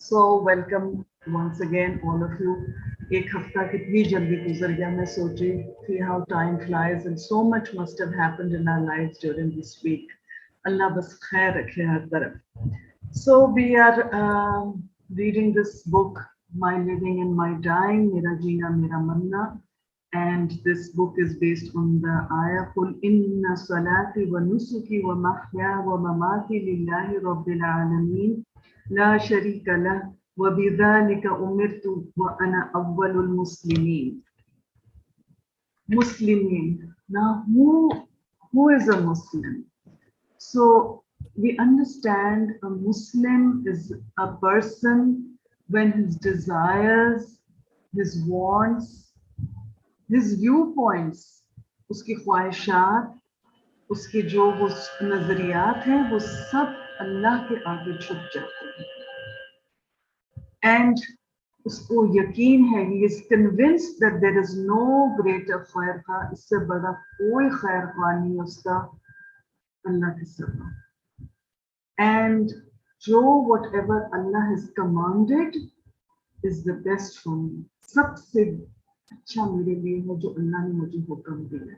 So welcome once again all of you. एक हफ्ता कितनी जल्दी गुजर गया, मैं सोची थी how time flies and so much must have happened in our lives during this week. Allah बस खैर रखे हर तरफ. So we are reading this book, My Living and My Dying, Mera Jeena, Merna. And this book is based on the ayah Qul inna salati wa nusuki wa mahya wa mamati lillahi rabbil alameen la sharika lah wa bidhalika umirtu wa ana awwalul muslimin. Now who is a Muslim? So we understand a Muslim is a person when his desires, his wants, his viewpoints, उसकी ख्वाहिशात, उसके जो वो नजरियात हैं, वो सब अल्लाह के आगे झुक जाते हैं. And उसको यकीन है, he is convinced that there is no greater खैर खा, इससे बड़ा कोई खैर खा नहीं उसका अल्लाह के सिवा. And जो whatever Allah has commanded is the best for me. सबसे अच्छा मेरे लिए है जो अल्लाह ने मुझे हुक्म दिया.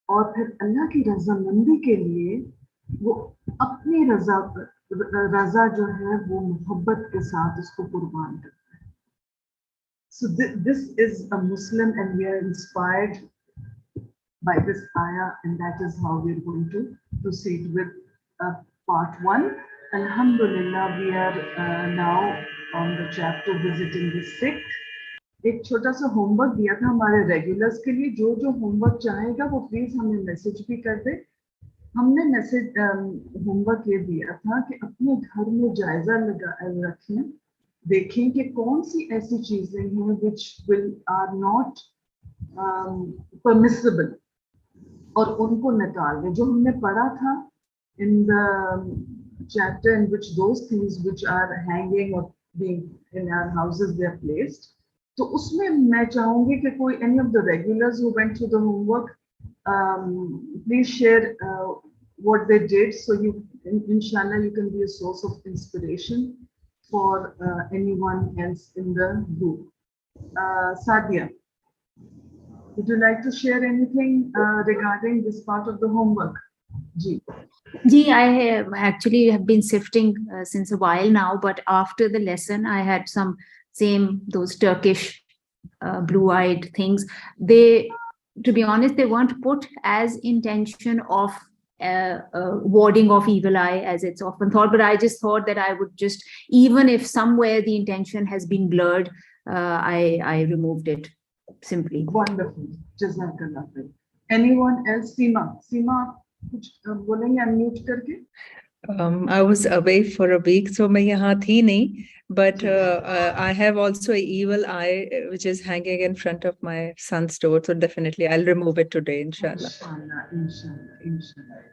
और फिर अल्लाह की रजामंदी के लिए वो अपनी रजा जो है वो मोहब्बत के साथ उसको कुर्बान करता है. So this is a Muslim and we are inspired by this ayah, and that is how we are going to proceed with part 1. Alhamdulillah, we are now on the chapter visiting the sick. एक छोटा सा homework दिया था हमारे regulars के लिए. जो जो होमवर्क चाहेगा वो प्लीज हमें मैसेज भी कर दे. हमने मैसेज होमवर्क ये दिया था कि अपने घर में जायजा रखें, देखें कि कौन सी ऐसी चीजें हैं which are not permissible और उनको निकाल दें. जो हमने पढ़ा था in the chapter in which those things which are hanging or being in our houses they are placed. तो उसमें मैं चाहूंगी कि कोई any of the regulars who went through the homework please share what they did, so you inshallah you can be a source of inspiration for anyone else in the group. Sadia, would you like to share anything regarding this part of the homework? Ji, I have been sifting since a while now, but after the lesson I had those Turkish blue-eyed things. They, to be honest, they weren't put as intention of warding off evil eye as it's often thought, but I just thought that I would just, even if somewhere the intention has been blurred, I removed it simply. Wonderful. Jazakallah. Anyone else? Seema, कुछ बोलेंगे unmute करके? I was away for a week, so मैं यहाँ थी नहीं. But I have also an evil eye which is hanging in front of my son's door, so definitely I'll remove it today, inshallah. Inshallah.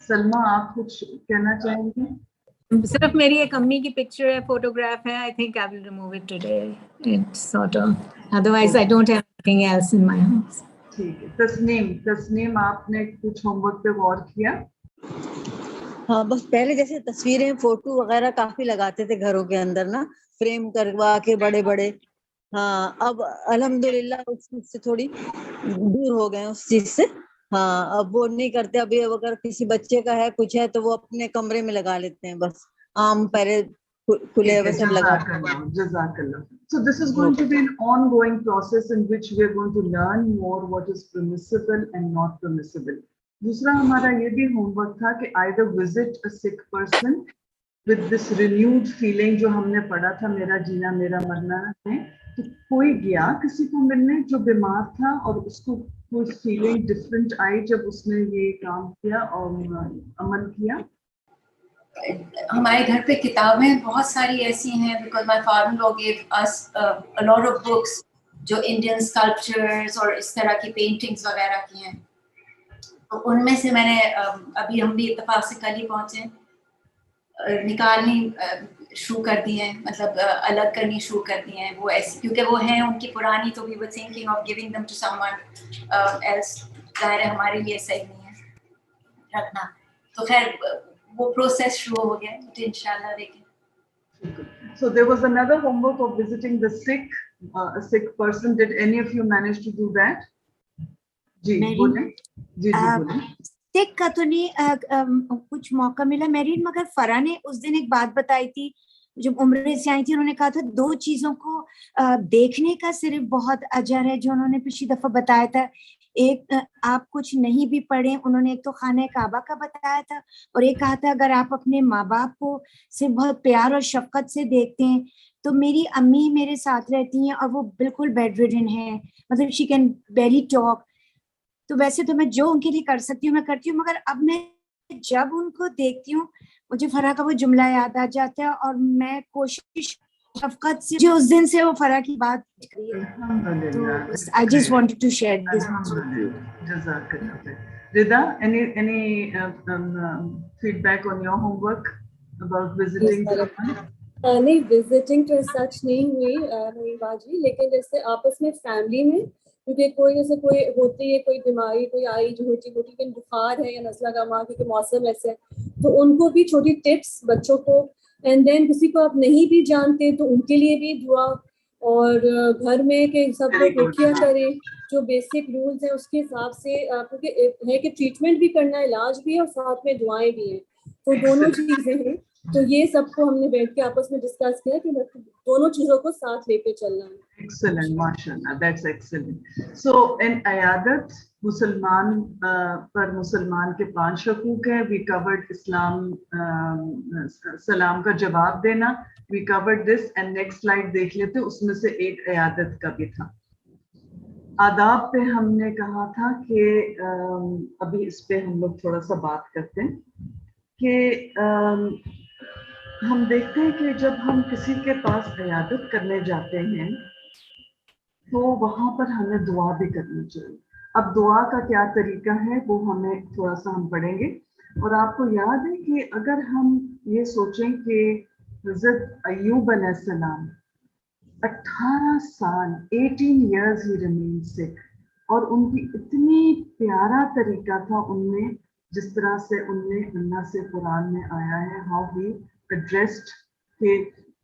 Salma, आप कुछ कहना चाहेंगे? सिर्फ मेरी एक अम्मी की पिक्चर है, फोटोग्राफ है. I think I will remove it today. It's sort of, otherwise I don't have anything else in my house. ठीक है. तस्नीम, आपने कुछ होमवर्क पे गौर किया? हाँ, बस पहले जैसे तस्वीरें फोटो वगैरह काफी लगाते थे घरों के अंदर ना, फ्रेम करवा के बड़े बड़े. हाँ, अब अल्हम्दुलिल्लाह उस चीज से थोड़ी दूर हो गए उस चीज से. हाँ, अब वो नहीं करते. अभी अगर किसी बच्चे का है कुछ है तो वो अपने कमरे में लगा लेते हैं, बस आम पहले खुले हुए सब लगा. Jazakallah. So this is going to be an ongoing process in which we are going to learn more what is permissible and not permissible. दूसरा हमारा ये भी होमवर्क था कि either visit a sick person with this renewed feeling जो हमने पढ़ा था मेरा जीना मेरा मरना में. तो कोई गया किसी को मिलने जो बीमार था और उसको कोई फीलिंग डिफरेंट आई जब उसने ये काम किया और अमल किया. हमारे घर पे किताबें बहुत सारी ऐसी हैं, because my father-in-law gave us a lot of books जो इंडियन स्कल्पचर्स और इस तरह की पेंटिंग्स वगैरह की हैं. तो उनमें से मैंने अभी हम भी इत्तेफाक से कल ही पहुंचे, निकालनी शुरू कर दी है, मतलब अलग करनी शुरू कर दी हैं वो ऐसी, क्योंकि वो हैं उनकी पुरानी. तो we were thinking of giving them to someone else. ज़ाहिर है हमारे लिए सही नहीं है रखना. तो खैर वो प्रोसेस शुरू हो गया, तो इंशाल्लाह देखें. So there was another homework of visiting the sick, a sick person. Did any of you manage to do that? जी बोलें, जी बोलें. सिक का तो नहीं कुछ मौका मिला मेरीन, मगर फरा ने उस दिन एक बात बताई थी जब उम्र से आई थी. उन्होंने कहा था 2 चीजों को देखने का सिर्फ बहुत अजर है, जो उन्होंने पिछली दफा बताया था. एक आप कुछ नहीं भी पढ़े, उन्होंने एक तो खाने काबा का बताया था, और एक कहा था अगर आप अपने माँ बाप को सिर्फ बहुत प्यार और शफकत से देखते हैं. तो मेरी अम्मी मेरे साथ रहती हैं और वो बिल्कुल बेड रिडन है, मतलब शी कैन बैरी टॉक. तो वैसे तो मैं जो उनके लिए कर सकती हूँ मैं करती हूँ, मगर अब मैं जब उनको देखती हूँ मुझे फरा का वो जुमला याद आ जाता है, और मैं कोशिश शफकत से जो उस दिन से वो फरा की बात करी है. तो I just wanted to share this with you. Jazakallah. Rida, any feedback on your homework about visiting? नहीं, विजिटिंग तो सच नहीं हुई मेरी बाजी, लेकिन जैसे आपस में फैमिली में, क्योंकि कोई जैसे कोई होती है कोई बीमारी कोई आई जो होती है बुखार है या नज़ला गमा क्योंकि मौसम ऐसे है, तो उनको भी छोटी टिप्स बच्चों को. एंड देन किसी को आप नहीं भी जानते तो उनके लिए भी दुआ, और घर में कि सब लोग रुकिया करें, जो बेसिक रूल्स हैं उसके हिसाब से, क्योंकि है कि ट्रीटमेंट भी करना है, इलाज भी है और साथ में दुआएं भी हैं, तो दोनों चीजें हैं. तो ये सबको हमने बैठ के आपस में डिस्कस किया कि दोनों चीजों को साथ लेके चलना है. Excellent, mashallah, that's excellent. So in ayadat, मुसलमान पर मुसलमान के 5 हकूक हैं. We covered Islam, सलाम का जवाब देना. We covered this, and next slide देख लेते, उसमें से एक अयादत का भी था. आदाब पे हमने कहा था कि अभी इस पे हम लोग थोड़ा सा बात करते हैं कि हम देखते हैं कि जब हम किसी के पास इयादत करने जाते हैं तो वहाँ पर हमें दुआ भी करनी चाहिए. अब दुआ का क्या तरीका है वो हमें थोड़ा सा हम पढ़ेंगे. और आपको याद है कि अगर हम ये सोचें कि हज़रत अय्यूब अलैहिस्सलाम 18 साल 18 years ही रिमेन सिक, और उनकी इतनी प्यारा तरीका था उनमें, जिस तरह से उनने अल्लाह से कुरान में आया है, हाउ ही addressed कि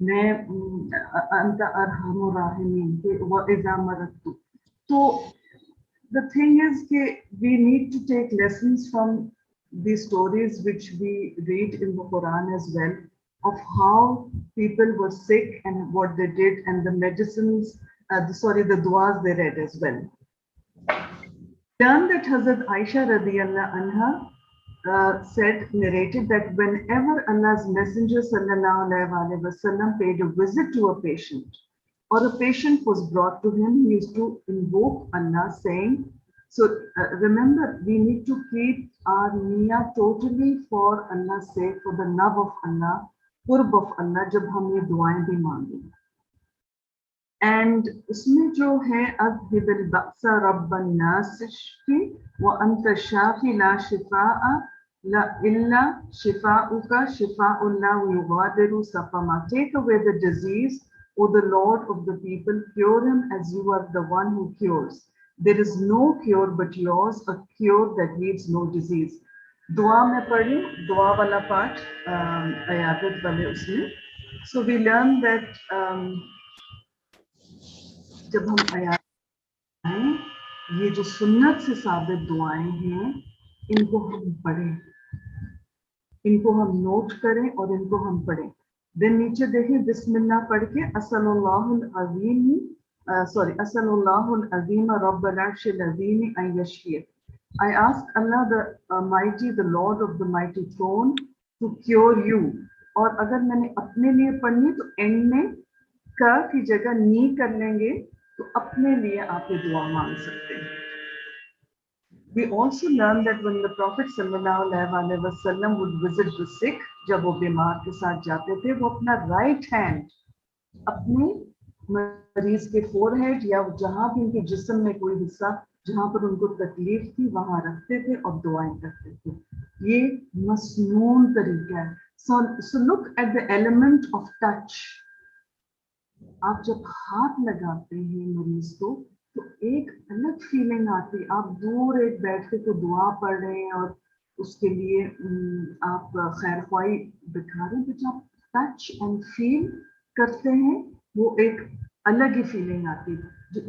मैं अंत अरहमुर राहिमीन के वइज़ा मरतु. तो the thing is कि we need to take lessons from these stories which we read in the Quran as well, of how people were sick and what they did, and the medicines, the duas they read as well. Learn that Hazrat Aisha radiyallahu anha narrated that whenever Allah's Messenger sallallahu alaihi wasallam paid a visit to a patient, or a patient was brought to him, he used to invoke Allah, saying, so remember, we need to keep our niyyah totally for Allah's sake, for the love of Allah, qurb of Allah, jab hum ye duaएं bhi मांगे. And उसमें जो है अज़हिबिल बअसा रब्बन नास शफी व अंत शाफी ला शिफाअ ला इल्ला शिफाउका शिफाउल्ला व युगादिरु सक़मा. Take away the disease, O the Lord of the people, cure him as you are the one who cures. There is no cure but yours, a cure that leaves no disease. दुआ में पढ़ी, दुआ वाला part अयादत वाले उसमें. So we learn that जब हम आयात ये जो सुन्नत से साबित दुआएं हैं, इनको हम पढ़ें, इनको हम नोट करें और इनको हम पढ़ें. देन नीचे देखें बिस्मिल्लाह पढ़ के असलुल्लाहुल अज़ीम रब्बल अर्शिल अज़ीम अन यशफिय. I ask Allah the Almighty, the Lord of the mighty throne, to cure you. और अगर मैंने अपने लिए पढ़नी तो एंड में का की जगह नी कर लेंगे, तो अपने लिए आप ये दुआ मांग सकते हैं. We also learn that when the Prophet sallallahu alaihi wasallam would visit the sick, जब वो बीमार के साथ जाते थे, वो अपना राइट हैंड अपने मरीज के फोरहेड या जहाँ भी उनके जिस्म में कोई हिस्सा जहाँ पर उनको तकलीफ थी वहाँ रखते थे और दुआएं करते थे. ये मसनून तरीका है. So look at the element of touch. आप जब हाथ लगाते हैं मरीज को तो एक अलग फीलिंग आती है. आप दूर एक बैठ के तो दुआ पढ़ रहे हैं और उसके लिए आप खैर ख्वाही दिखा रहे हैं, बट आप टच एंड फील करते हैं वो एक अलग ही फीलिंग आती है।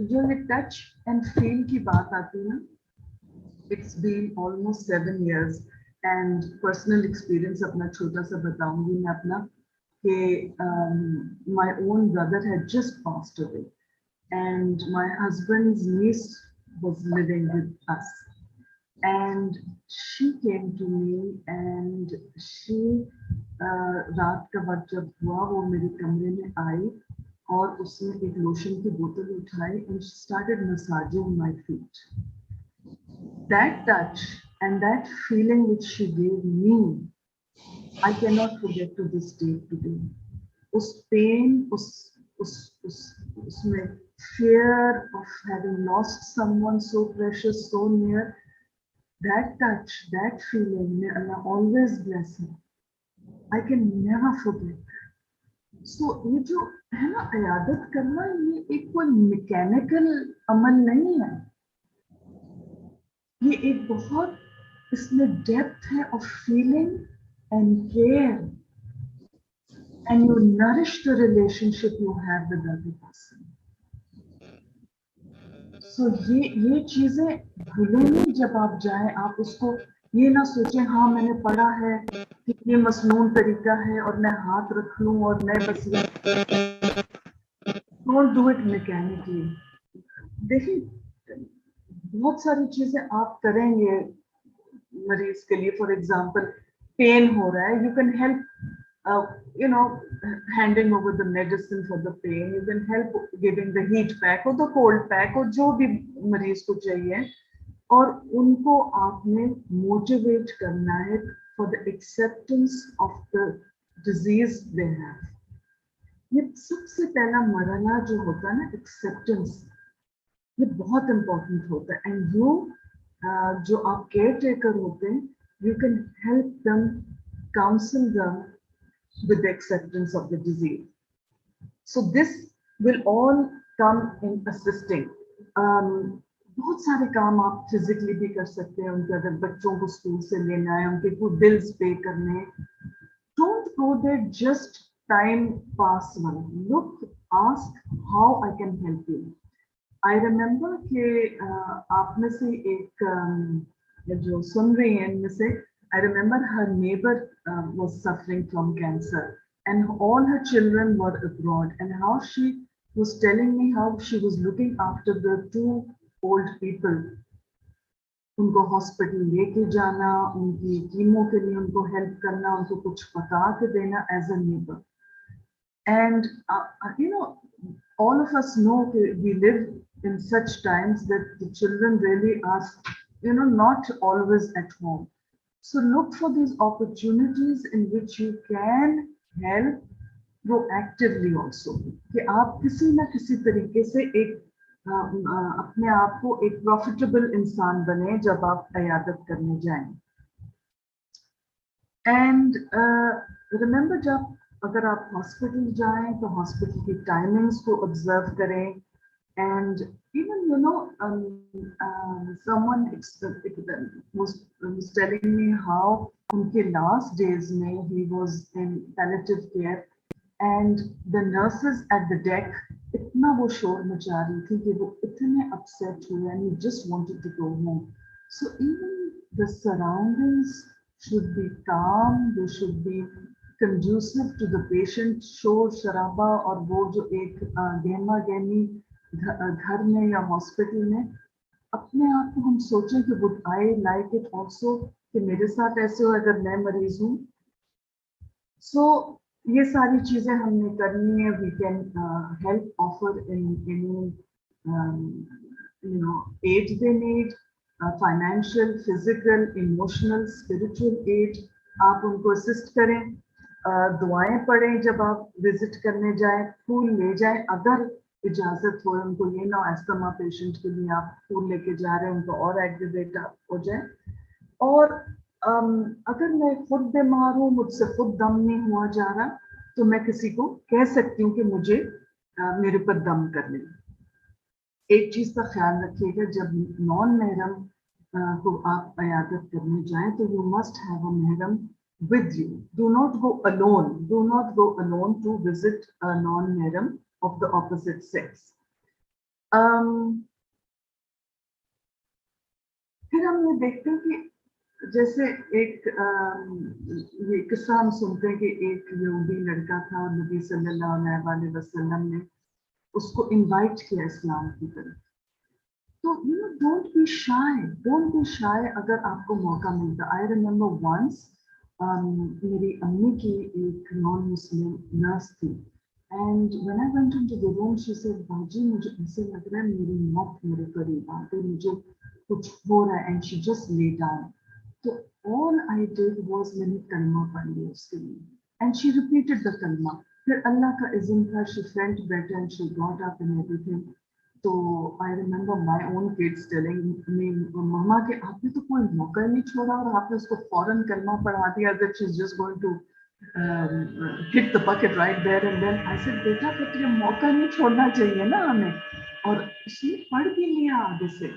जो ये टच एंड फील की बात आती है ना, it's been almost 7 years and personal experience अपना छोटा सा बताऊंगी मैं अपना कि my own brother had just passed away and my husband's niece was living with us and she came to me and she रात का वक्त जब हुआ वो मेरे कमरे में आई और उसने एक लोशन की बोतल उठाई and she started massaging my feet. That touch and that feeling which she gave me, I cannot forget to this day today. उस pain, उसमें fear of having lost someone so precious, so near, that touch, that feeling, may Allah always bless him. I can never forget. So ये जो है ना इयादत करना, ये एक कोई मैकेनिकल अमल नहीं है, ये एक बहुत इसमें डेप्थ है of feeling and care, and you nourish the relationship you have with other person. So ये चीजें भूलें नहीं जब आप जाएं, आप उसको ये ना सोचें हाँ मैंने पढ़ा है कि ये मसनून तरीका है और मैं हाथ रख लूं और मैं बस ये don't do it mechanically. देखिए बहुत सारी चीजें आप करेंगे मरीज के लिए, फॉर एग्जांपल पेन हो रहा है, you can help handing over the medicine for the pain, you can help giving the heat pack or the cold pack or जो भी मरीज को चाहिए, और उनको आपने मोटिवेट करना है for the acceptance of the disease they have. ये सबसे पहला मरना जो होता है ना, एक्सेप्टेंस, ये बहुत इम्पोर्टेंट होता है, एंड जो आप केयर टेकर होते हैं, you can help them, counsel them with the acceptance of the disease. So this will all come in assisting. बहुत सारे काम आप फिजिकली भी कर सकते हैं उनके, अगर बच्चों को स्कूल से लेना है, उनके कुछ बिल्स पे करने, don't go there just time pass one. Look, ask how I can help you. I remember कि आप में से एक जो सुन रही हैं इनमें से, I remember her neighbor was suffering from cancer and all her children were abroad, and how she was telling me how she was looking after the 2 old people. उनको हॉस्पिटल लेके जाना, उनकी कीमो के लिए उनको हेल्प करना, उनको कुछ पका के देना as a neighbor. And all of us know that we live in such times that the children really are not always at home. So look for these opportunities in which you can help proactively also, कि आप किसी ना किसी तरीके से एक अपने आप को एक प्रॉफिटेबल इंसान बने जब आप इयादत करने जाएं. एंड रिमेंबर, जब अगर आप हॉस्पिटल जाएं तो हॉस्पिटल की टाइमिंग्स को ऑब्जर्व करें, and even someone was telling me how unke last days mein he was in palliative care and the nurses at the deck itna wo shor macha rahi thi ki wo itne upset hue and he just wanted to go home. So even the surroundings should be calm, they should be conducive to the patient. शोर शराबा और वो जो एक गहमा गहमी घर में या hospital में, अपने आप को हम सोचें कि would I like it also कि मेरे साथ ऐसे हो अगर मैं मरीज हूँ. सो ये सारी चीजें हमने करनी है. We can help offer in aid they need, financial, physical, emotional, spiritual aid. आप उनको असिस्ट करें, दुआएं पढ़ें जब आप विजिट करने जाएं, फूल ले जाएं अगर इजाजत हो. उनको ये ना एस्थमा पेशेंट के लिए आप फूल लेके जा रहे हैं उनको और एग्रीवेट हो जाए. और अगर मैं खुद बीमार हूँ, मुझसे खुद दम नहीं हुआ जा रहा, तो मैं किसी को कह सकती हूँ कि मुझे मेरे ऊपर दम कर ले. एक चीज का ख्याल रखिएगा, जब नॉन महरम को आप इयादत करने जाएं तो यू मस्ट हैव अ महरम with you. Do not go alone. Do not go alone to visit a non-mahram of the opposite sex. फिर हम ये देखते हैं कि जैसे एक ये किस्सा हम सुनते हैं कि एक यहूदी लड़का था और नबी सल्लल्लाहु अलैहि वसल्लम ने उसको इनवाइट किया इस्लाम की तरफ. तो डोंट बी शाय अगर आपको मौका मिलता. आई रिमेम्बर वंस मेरी अम्मी की एक नॉन मुस्लिम नर्स थी and when I went into the room she said बाजी मुझे ऐसे लग रहा है मेरी मौत मेरे करीब आ गई, मुझे कुछ हो रहा है. And she just lay down. तो all I did was मैंने कलमा पढ़ लिया उसके लिए and she repeated the कलमा. फिर अल्लाह का इज़्न था, she felt better and she got up and everything. तो I remember my own kids telling me, मम्मा के आपने तो कोई मौका नहीं छोड़ा और आपने उसको फौरन कलमा पढ़ा दिया that she's just going to hit the bucket right there and then. I said बेटा फिर ये मौका नहीं छोड़ना चाहिए ना हमें. और उसने पढ़ भी लिया आगे से.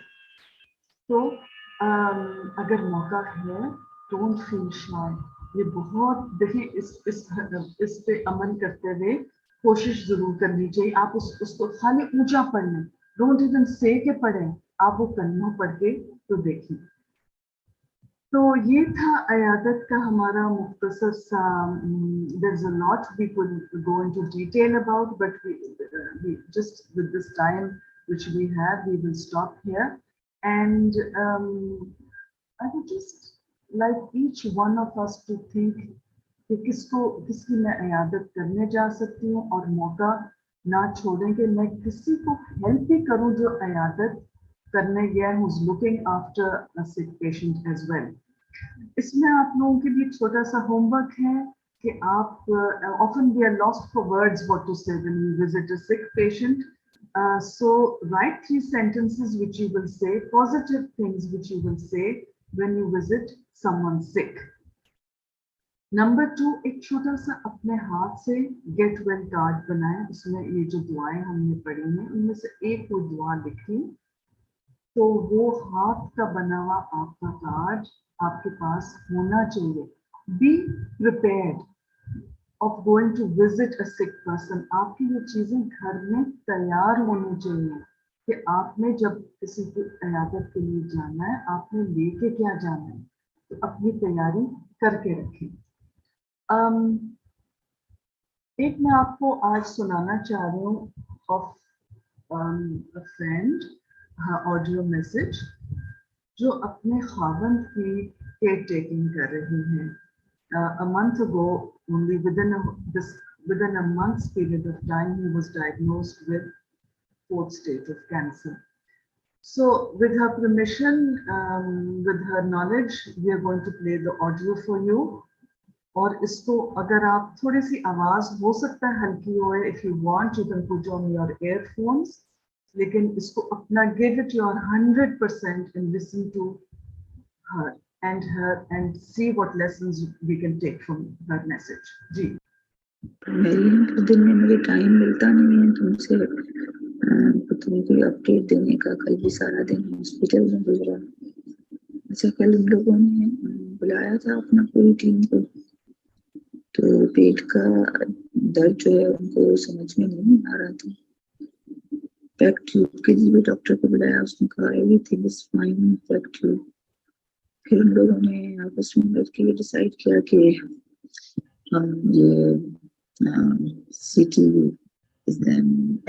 तो अगर मौका है डोंट फील शाय. ये बहुत देखिए इस पे अमल करते हुए कोशिश जरूर करनी चाहिए. आप उसको खाली ऊंचा पढ़ लें, डोंट इवन से के पढ़ें, आप वो कलमा पढ़ के तो देखिए. तो ये था अयादत का हमारा मुख्तसर सा. There is a lot we could go into detail about but we just with this time which we have we will stop here. And I would just like each one of us to think कि किसकी मैं इयादत करने जा सकती हूँ और मौका ना छोड़ें कि मैं किसी को हेल्प भी करूँ जो इयादत करने गया है, who's looking after a sick patient as well. इसमें आप लोगों के लिए छोटा सा होमवर्क है कि आप often we are lost for words what to say when we visit a sick patient. So write 3 sentences which you will say, positive things which you will say when you visit someone sick. Number 2, एक छोटा सा अपने हाथ से get well card बनाएं. उसमें ये जो दुआएं हमने पढ़ी हैं उनमें से एक कोई दुआ लिखी तो वो हाथ का बना हुआ आपका कार्ड आपके पास होना चाहिए. Be prepared of going to visit a sick person. आपकी ये चीजें घर में तैयार होनी चाहिए कि आपने जब किसी की इयादत के लिए जाना है आपने लेके क्या जाना है, तो अपनी तैयारी करके रखें. एक मैं आपको आज सुनाना चाह रही हूँ of a friend audio message जो अपने खावंद की केयर टेकिंग कर रही हैं. A month ago, only within a month's period of time, he was diagnosed with 4th stage of cancer. So, with her permission, with her knowledge, we are going to play the audio for you. और इसको अगर आप थोड़ी सी आवाज हो सकता है हल्की होए, if you want, you can put on your earphones. लेकिन इसको अपना give it your 100% and listen to her. And see what lessons we can take from her message. जी. मेरी दिन में मुझे टाइम मिलता नहीं है तुमसे कोई अपडेट देने का. कल भी सारा दिन हॉस्पिटल में गुजरा. अच्छा, कल हम लोगों ने बुलाया था अपना पूरी टीम को, तो पेट का दर्द जो है उनको समझ में नहीं आ रहा था. पैक ट्यूब के लिए भी डॉक्टर को बुलाया, उसने कहा everything is fine pack tube. फिर हम लोगों ने आपस में बैठ के डिसाइड किया कि हम ये सीटी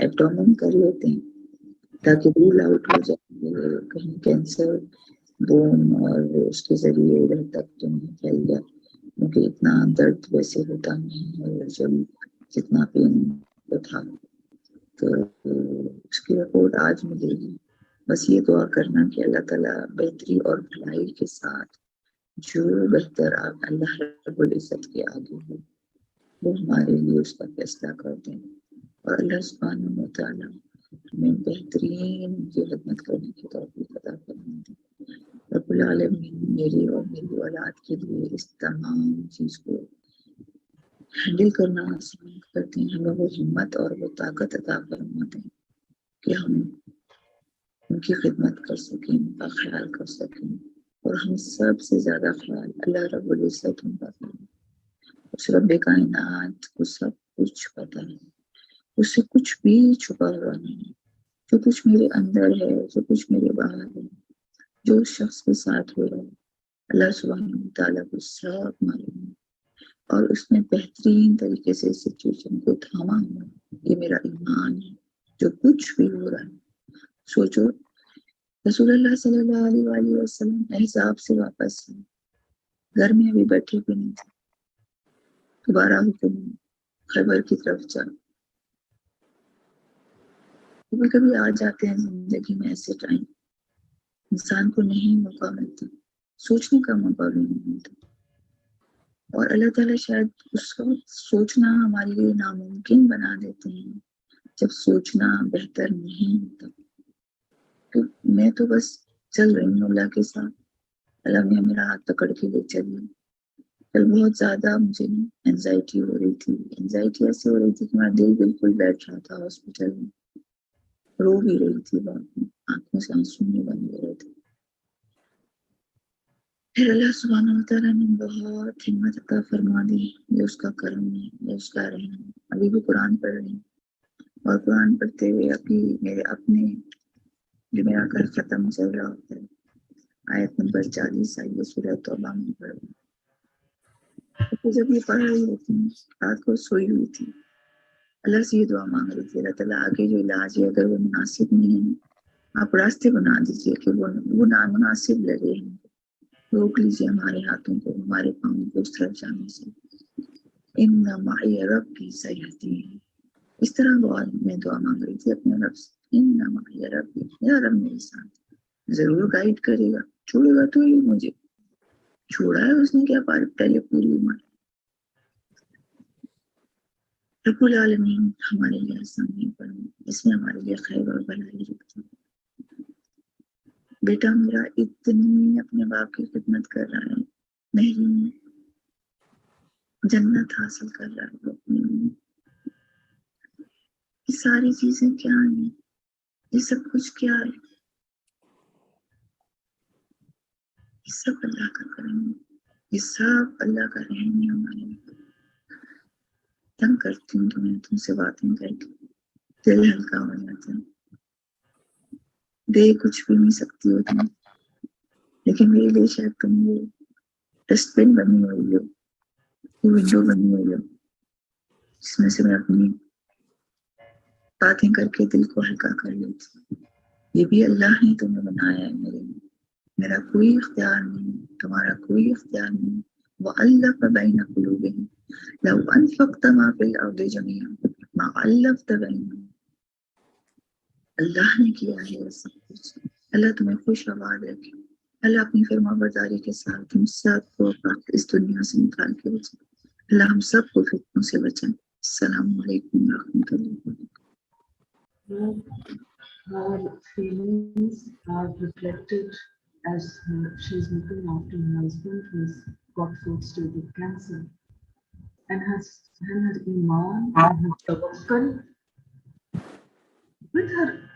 एब्डोमेन कर लेते हैं ताकि रूल आउट हो जाए कहीं कैंसर बोन और उसके जरिए इधर तक तो नहीं फैल जाए, क्योंकि इतना दर्द वैसे होता नहीं है जब जितना पेन था. तो उसकी रिपोर्ट आज मिलेगी. बस ये दुआ करना कि अल्लाह ताला बेहतरी और भलाई के साथ जो बेहतर अल्लाह रब्बुल इज्जत के आगे हो वो हमारे लिए उसका फैसला कर दें और अल्लाह सुब्हानहू व तआला हमें बेहतरीन की खिदमत करने की तौफीक अता फरमाए. रब्बुल आलमीन मेरी और मेरी औलाद के लिए इस तमाम चीज को हैंडल करना आसान कर दें. हमें वो हिम्मत और वो ताकत अता फरमा दें कि हम उनकी खिदमत कर सकें, उनका ख्याल कर सकें और हम सब से ज्यादा ख्याल अल्लाह रब्बुल इज्जत उनका करें। उस रब्बे कायनात को सब कुछ पता है, उससे कुछ भी छुपा हुआ नहीं है। जो कुछ मेरे अंदर है, जो कुछ मेरे बाहर है, जो उस शख्स के साथ हो रहा है, अल्लाह सुब्हानहू व तआला को सब मालूम है। और उसने बेहतरीन तरीके से सिचुएशन को थामा हुआ। ये मेरा ईमान है। जो कुछ भी हो रहा है, सोचो रसूलुल्लाह सल्लल्लाहु अलैहि वसल्लम अहज़ाब से वापस हैं, घर में अभी बैठे भी नहीं थे, दोबारा हुक्म खैबर की तरफ जा। कभी कभी आ जाते हैं जिंदगी में ऐसे टाइम, इंसान को नहीं मौका मिलता, सोचने का मौका भी नहीं मिलता, और अल्लाह ताला शायद उसको सोचना हमारे लिए नामुमकिन बना देते हैं जब सोचना बेहतर नहीं होता। तो मैं तो बस चल रही हूँ अल्लाह के साथ। अल्लाह ने मेरा हाथ पकड़ के ले चली। कल बहुत ज्यादा मुझे एंजाइटी हो रही थी। एंजाइटी ऐसे हो रही थी कि मेरा दिल बिल्कुल बैठ रहा था हॉस्पिटल में, रो भी रही थी, बहुत आंखों से आंसू नहीं बन रहे थे। फिर अल्लाह सुब्हानहू व तआला ने बहुत हिम्मत अता फरमा दी। ये उसका करम है, ये उसका रहम है। अभी भी कुरान पढ़ रही हूँ, और कुरान पढ़ते हुए अभी मेरे अपने जो मेरा घर खत्म चल रहा होता है, आयत नंबर 40 आई है सूरह तौबा में पढ़ रही हूँ। तो जब ये पढ़ रही होती हूँ, रात को सोई हुई थी, अल्लाह से ये दुआ मांग रही थी, अल्लाह ताला आगे जो इलाज है अगर वो मुनासिब नहीं है, आप रास्ते बना दीजिए कि वो नामुनासिब लगे, रोक लीजिए हमारे हाथों को, हमारे पाँव को उस तरफ जाने से। इन्ना माई रब्बी सयहदीन, इस तरह बहुत मैं दुआ मांग रही थी अपने रब से। इन्ना माई रब्बी, या रब मेरे साथ जरूर गाइड करेगा, छोड़ेगा तो ही मुझे, छोड़ा है उसने क्या पहले पूरी उम्र। रब्बुल आलमीन हमारे लिए आसान नहीं पड़ा, इसमें हमारे लिए खैर और भलाई रखता। बेटा मेरा इतनी अपने बाप की खिदमत कर रहा है, मेहरीन जन्नत हासिल कर रहा है अपने। ये सारी चीजें क्या है, ये सब कुछ क्या है, ये सब अल्लाह का करम है, ये सब अल्लाह का रहम है हमारे ऊपर। तंग करती हूँ तुम्हें तुमसे बातें करके, दिल हल्का हो जाता है। दे कुछ भी नहीं सकती हो तुम, लेकिन मेरे लिए शायद तुम वो डस्टबिन बनी हुई हो, विंडो बनी हुई हो, जिसमें से मैं अपनी बातें करके दिल को हल्का कर लेती। ये भी अल्लाह ने तुम्हें बनाया है मेरे लिए, मेरा कोई इख्तियार नहीं, तुम्हारा कोई इख्तियार नहीं। वअल्लफ़ बैन क़ुलूबिहिम लौ अनफ़क़्त मा फ़िल अर्दि जमीअन मा अल्लफ़्त बैनहुम। अल्लाह ने किया है ये सब कुछ। अल्लाह तुम्हें खुश आबाद रखे। अल्लाह अपनी फरमाबरदारी के साथ हम सबको इस दुनिया से निकाल के बचाए। अल्लाह हम सबको फितनों से बचाए। अस्सलामु अलैकुम व रहमतुल्लाहि व बरकातुहू। Her feelings are reflected as she is looking after her husband who has got fourth stage of cancer, and her iman and her tawakkul,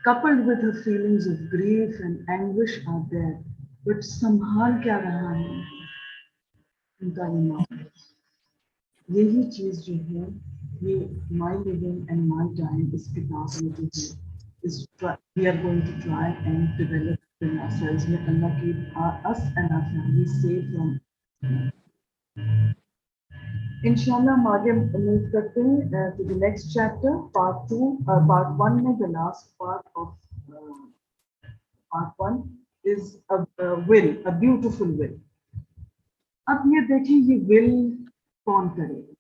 coupled with her feelings of grief and anguish are there, but संभाल क्या रहा है उनका ईमान। यही चीज जो है, ये my living and my dying इस किताब में जो है, we are going to try and develop in ourselves. May Allah keep us and our families safe from. इंशाल्लाह हम आगे मूव करते हैं to the next chapter, part 2, part 1 में the last part of part 1 is a will, a beautiful will. अब ये देखें, ये will कौन करेगा?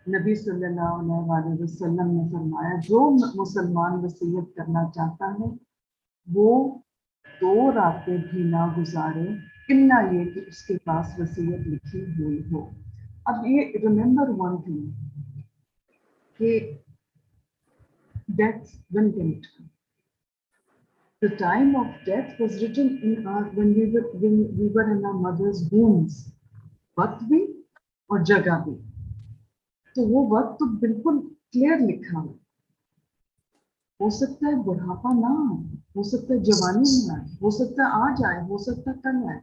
नबी सल्लल्लाहु अलैहि वसल्लम ने फरमाया, जो मुसलमान वसीयत करना चाहता है वो 2 रातें भी ना गुजारे, इल्ला ये कि उसके पास वसीयत लिखी हुई हो। अब ये रिमेंबर वन थिंग कि death when can it come? The time of death was written in our when we were in our mother's wombs, वक्त भी और जगह भी। तो वो वक्त तो बिल्कुल क्लियर लिखा है, हो सकता है बुढ़ापा ना आए, हो सकता है जवानी में आए, हो सकता है आज आए, हो सकता है कल आए।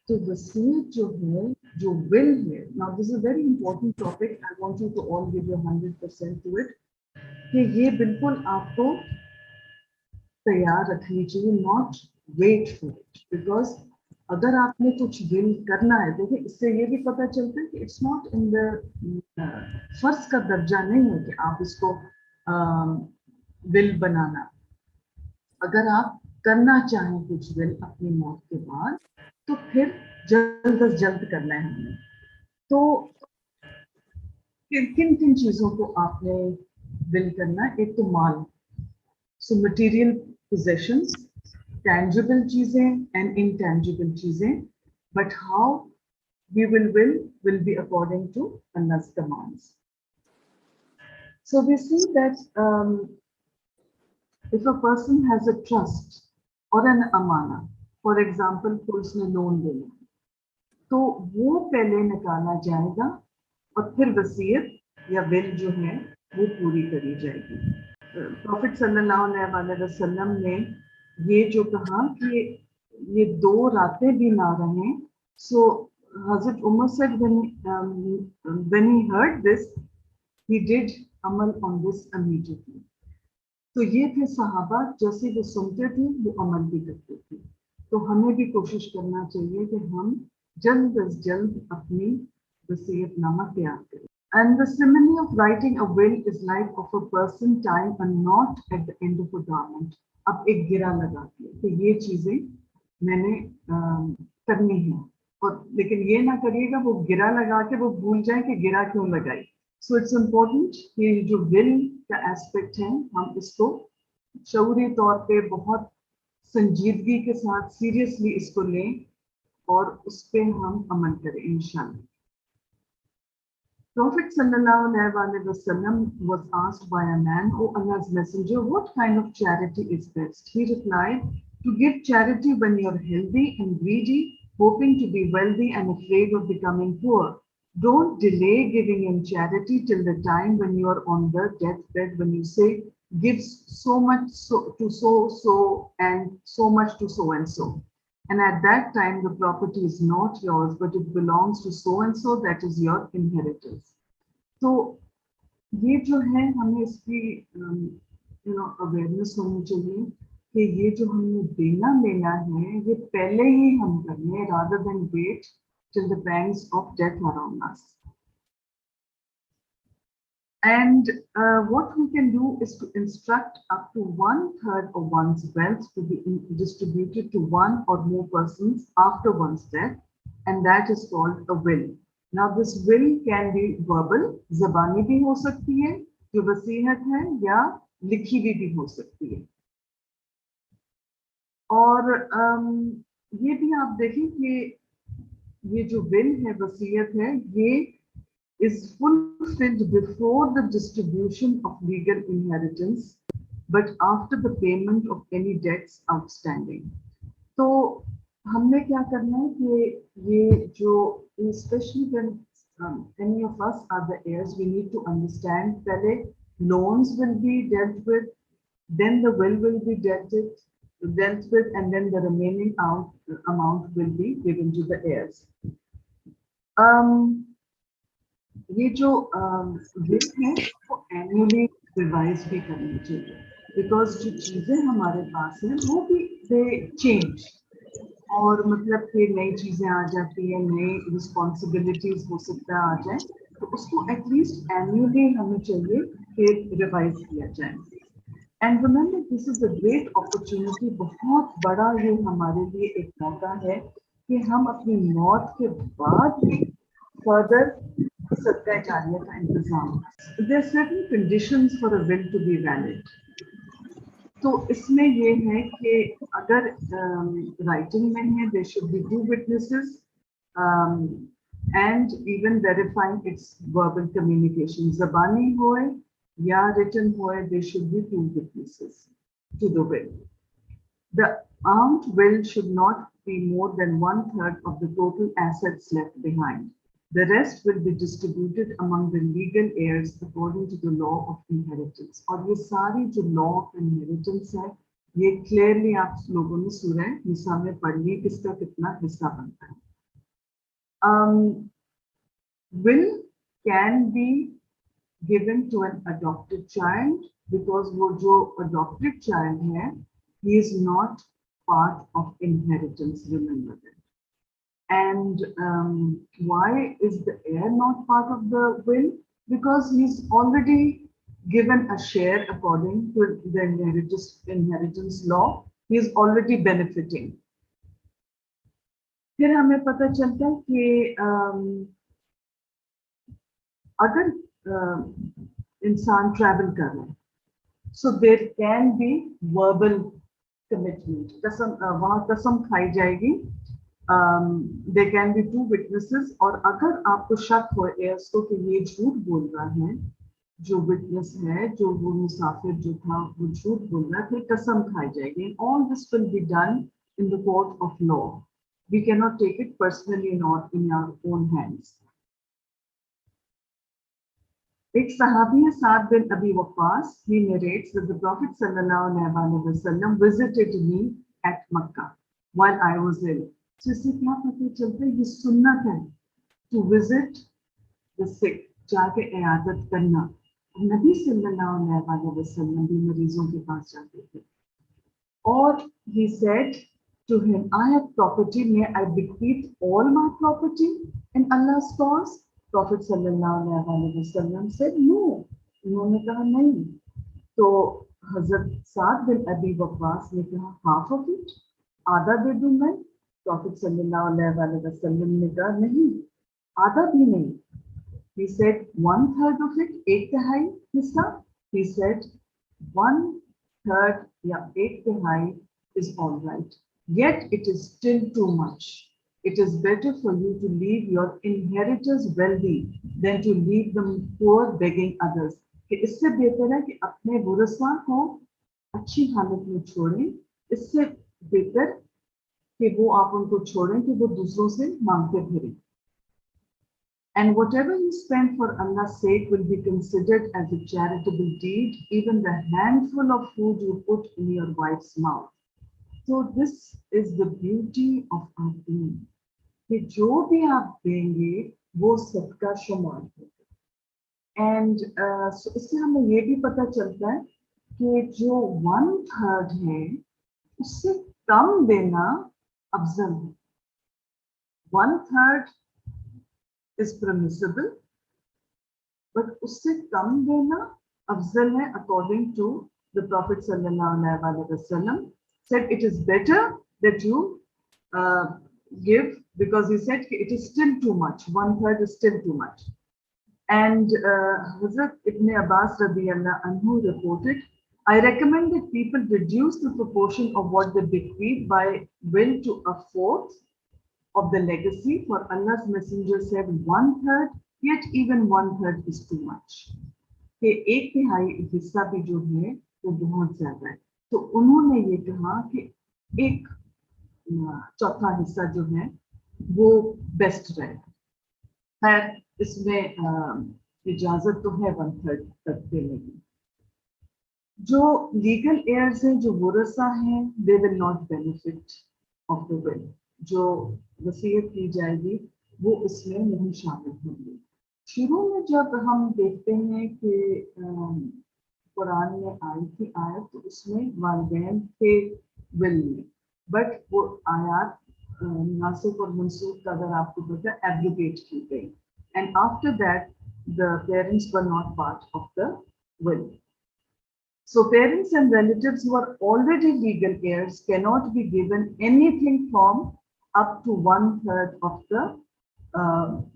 तो वसीयत जो है, जो विल है, now this is very important topic, I want you to all give your 100% to it, कि ये बिल्कुल आपको तैयार रखनी चाहिए, not wait for it, because अगर आपने कुछ विल करना है, देखिए इससे ये भी पता चलता है कि इट्स नॉट इन द फर्ज का दर्जा नहीं है कि आप इसको विल बनाना। अगर आप करना चाहें कुछ विल अपनी मौत के बाद, तो फिर जल्द अज जल्द करना है हमें। तो किन किन चीजों को आपने विल करना है? एक तो माल, सो मटेरियल पोजेशंस, टैंजिबल चीजें एंड इनटैंजिबल चीजें, but how we will be according to Allah's commands. So we see that if a person has a trust or an amana, for example, कोई उसने loan लेना, तो वो पहले निकाला जाएगा और फिर वसीयत या विल जो है वो पूरी करी जाएगी। प्रॉफिट सल्लल्लाहु अलैहि वसल्लम ने ये जो कहा कि ये 2 रातें भी ना रहें, so Hazrat Umar said when he heard this, he did amal on this immediately. तो ये थे सहाबा, जैसे वो सुनते थे वो अमल भी करते थे। तो हमें भी कोशिश करना चाहिए कि हम जल्द अज जल्द अपनी वसीयतनामा तैयार करें। And the simile of writing a will is like of a person tying a knot at the end of a garment. अब एक गिरा लगा के, तो ये चीजें मैंने करनी है, और लेकिन ये ना करिएगा वो गिरा लगा के वो भूल जाए कि गिरा क्यों लगाई। सो इट्स इम्पोर्टेंट कि जो विल का एस्पेक्ट है, हम इसको शऊरी तौर पे बहुत संजीदगी के साथ सीरियसली इसको लें और उस पे हम अमल करें इंशाल्लाह। Prophet sallallahu alaihi wasallam was asked by a man, "O Allah's Messenger, what kind of charity is best?" He replied, "To give charity when you're healthy and greedy, hoping to be wealthy and afraid of becoming poor. Don't delay giving in charity till the time when you are on the deathbed, when you say, give so much to so and so much to so and so. And at that time, the property is not yours, but it belongs to so and so, that is your inheritance." तो ये जो है हमें इसकी awareness होनी चाहिए कि ये जो हमने देना लेना है ये पहले ही हम करें, rather than wait till the pangs of death are on us. And what we can do is to instruct up to 1/3 of one's wealth to be distributed to one or more persons after one's death, and that is called a will. Now this will can be verbal, ज़बानी भी हो सकती है जो वसीयत है, या लिखी हुई भी हो सकती है। और ये भी आप देखें कि ये जो will है, वसीयत है, ये is fulfilled before the distribution of legal inheritance, but after the payment of any debts outstanding. तो हमने क्या करना है कि ये जो especially when any of us are the heirs, we need to understand पहले loans will be dealt with, then the will be dealt with, and then the remaining amount will be given to the heirs. ये जो will है वो annually revise भी करनी चाहिए, because जो चीजें हमारे पास हैं वो भी they change, और मतलब कि नई चीजें आ जाती हैं, नई रिस्पॉन्सिबिलिटीज हो सकता है आ जाए, तो उसको एटलीस्ट एनुअली हमें चाहिए कि रिवाइज किया जाए। And remember this is a great opportunity, बहुत बड़ा ये हमारे लिए एक मौका है कि हम अपनी मौत के बाद भी फर्दर सदका जारिया का इंतजाम। There are certain conditions for a will to be valid. तो इसमें ये है कि अगर राइटिंग में है, there should be 2 witnesses and even verifying its verbal communication. ज़बानी होए या written होए, there should be 2 witnesses to the will. The armed will should not be more than 1/3 of the total assets left behind. The rest will be distributed among the legal heirs according to the law of inheritance. और ये सारी जो law of inheritance है, ये clearly आप लोगों ने सूरह निसा में पढ़ ली किसका कितना हिस्सा बनता है. Will can be given to an adopted child because वो जो adopted child है, he is not part of inheritance. Remember that. And why is the heir not part of the will? Because he's already given a share according to the inheritance law. He is already benefiting. फिर हमें पता चलता है कि अगर इंसान travel कर रहा है, so there can be verbal commitment. कसम वहाँ कसम खाई जाएगी. There can be 2 witnesses. और अगर आपको शक हो heirs को कि ये झूठ बोल रहा है, जो witness है, जो वो मुसाफिर जो था वो झूठ बोल रहा है, फिर कसम खाई जाएगी. All this will be done in the court of law. We cannot take it personally in our own hands. एक सहाबी है साद बिन अबी वक्कास. He narrates that the Prophet sallallahu alaihi wasallam visited me at Makkah while I was ill. So इससे क्या पता चलता है? ये सुन्नत है to visit the sick, जाके इयादत करना. नबी सल्लल्लाहु अलैहि वसल्लम भी मरीजों के पास जाते थे. और he said to him, I have property, may I bequeath all my property in Allah's cause? Prophet sallallahu alaihi wasallam said no. उन्होंने कहा नहीं. तो हजरत साद बिन अबी वक्कास ने कहा half of it, आधा दे दूं मैं. Prophet sallallahu alaihi wasallam ने कहा नहीं, आधा भी नहीं. He said 1/3 of it, 1/3 हिस्सा. He said 1/3 या 1/3 is all right. Yet it is still too much. It is better for you to leave your inheritors wealthy than to leave them poor begging others. कि इससे बेहतर है कि अपने वारिसों को अच्छी हालत में छोड़ें. इससे बेहतर कि वो आप उनको छोड़ें कि वो दूसरों से मांगते फिरें. And whatever you spend for Allah's sake will be considered as a charitable deed, even the handful of food you put in your wife's mouth. So this is the beauty of our deen. कि जो भी आप देंगे वो सदका शुमार होगा. And so इससे हमें ये भी पता चलता है कि जो 1/3 है उससे कम देना अफजल है. 1/3 is permissible, but उससे कम देना अफजल है according to the Prophet sallallahu alaihi wasallam. Said it is better that you give, because he said it is still too much. 1/3 is still too much. And Hazrat Ibn Abbas radiyallahu anhu reported, I recommend that people reduce the proportion of what they bequeath by will to 1/4 of the legacy, for Allah's Messenger said 1/3, yet even 1/3 is too much. कि 1/3 हिस्सा भी जो है वो बहुत ज्यादा है. तो उन्होंने ये कहा कि 1/4 हिस्सा जो है वो बेस्ट रहेगा. खैर इसमें इजाजत तो है 1/3 तक देने की. जो लीगल एयर्स हैं, जो वरसा हैं, they will not benefit of the will. जो वसीयत की जाएगी वो इसमें नहीं शामिल होंगे. शुरू में जब हम देखते हैं कि कुरान में आई थी आयत, तो उसमें वालिदैन के विल में, बट वो आयत नासिख और मनसूख का अगर आपको पता है एब्रोगेट की गई. And after that the parents were not part of the will. So parents and relatives who are already legal heirs cannot be given anything from up to 1/3 of the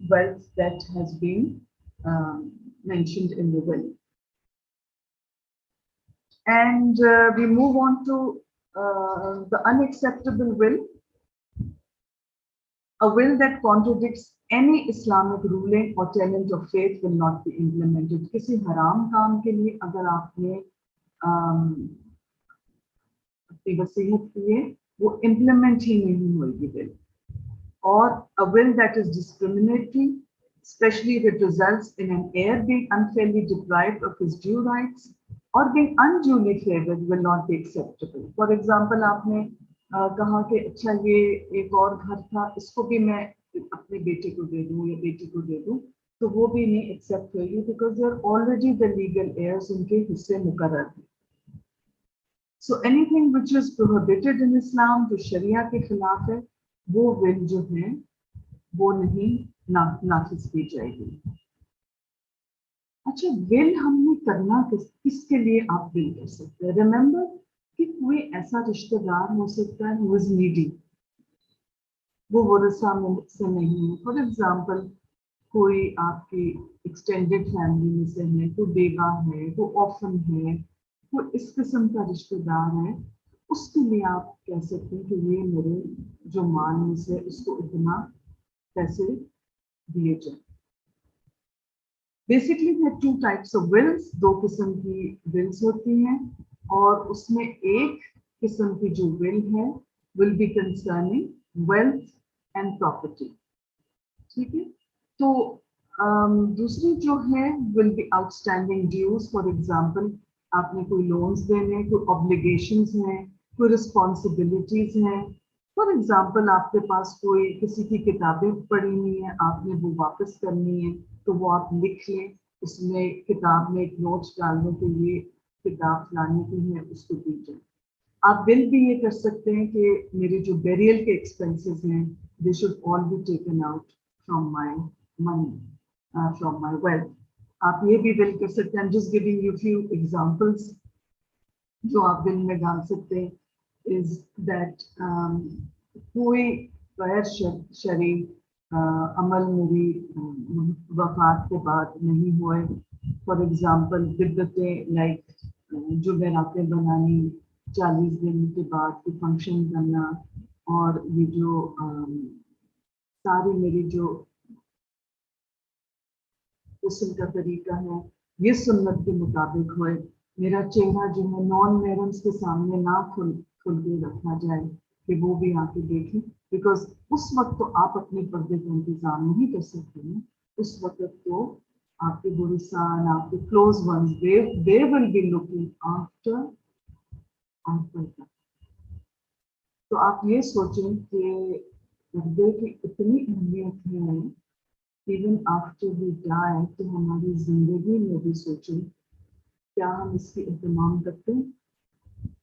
wealth that has been mentioned in the will. And we move on to the unacceptable will. A will that contradicts any Islamic ruling or tenet of faith will not be implemented. किसी हराम काम के लिए अगर आपने अपनी वसीयत की है, वो implement ही नहीं होगी will. Or a will that is discriminatory especially if it results in an heir being unfairly deprived of his due rights or being unduly favored, will not be acceptable. For example, आपने कहा कि अच्छा ये एक और घर था, इसको भी मैं अपने बेटे को दे दूं या बेटी को दे दूं, तो वो भी नहीं एक्सेप्ट होगी, because they are already the legal heirs, उनके हिस्से मुकर्रर हैं. So anything which is prohibited in Islam, जो शरिया के खिलाफ है, वो विल जो है वो नहीं नाफिज की जाएगी. अच्छा, विल हमने करना किसके लिए आप विल कर सकते हैं? रिमेंबर कि कोई ऐसा रिश्तेदार हो सकता है who is needy, वो वरसा में से नहीं है. फॉर एग्जाम्पल, कोई आपकी एक्सटेंडेड फैमिली में से है, कोई बेवा है, कोई ऑर्फन है, कोई इस किस्म का रिश्तेदार है, उसके लिए आप कह सकते हैं कि ये मेरे जो माल में से उसको इतना पैसे दिए जाए. Basically there are two types of wills, दो किस्म की wills होती हैं, और उसमें एक किस्म की जो will है will be concerning wealth and property. ठीक है, तो दूसरी जो है will be outstanding dues. For example, आपने कोई लोन्स देने, कोई ऑब्लिगेशंस हैं, कोई रिस्पॉन्सिबिलिटीज हैं. फॉर एग्जाम्पल, आपके पास कोई किसी की किताबें पढ़ी नहीं है, आपने वो वापस करनी है, तो वो आप लिख लें, उसमें किताब में एक नोट डालने के लिए किताब लाने की है, उसको दीजिए. आप बिल भी ये कर सकते हैं कि मेरे जो बेरियल के एक्सपेंसेस हैं, they should all be taken out from my money, from my wealth. आप ये भी बिल कर सकते हैं. Just giving you few examples जो आप बिल में डाल सकते हैं. इज दैट कोई गैर शरई अमल मेरी वफात के बाद नहीं हुए. फॉर एग्जांपल, बिद्दतें लाइक जुमेरातें बनानी, 40 दिन के बाद कोई फंक्शन करना, और ये जो सारी मेरी जो उसल का तरीका है ये सुन्नत के मुताबिक होए. मेरा चेहरा जो है नॉन मेहरम्स के सामने ना खुल के रखा जाए कि वो भी आके देखें, बिकॉज उस वक्त तो आप अपने पर्दे का इंतजाम नहीं कर सकते हैं. उस वक्त तो आपके बुरिसान, आपके close ones, they will be looking after that. तो आप ये सोचें कि पर्दे की इतनी अहमियत है, इवन आफ्टर वी डाई, तो हमारी जिंदगी में भी सोचें क्या हम इसकी इत्मीनान करते हैं.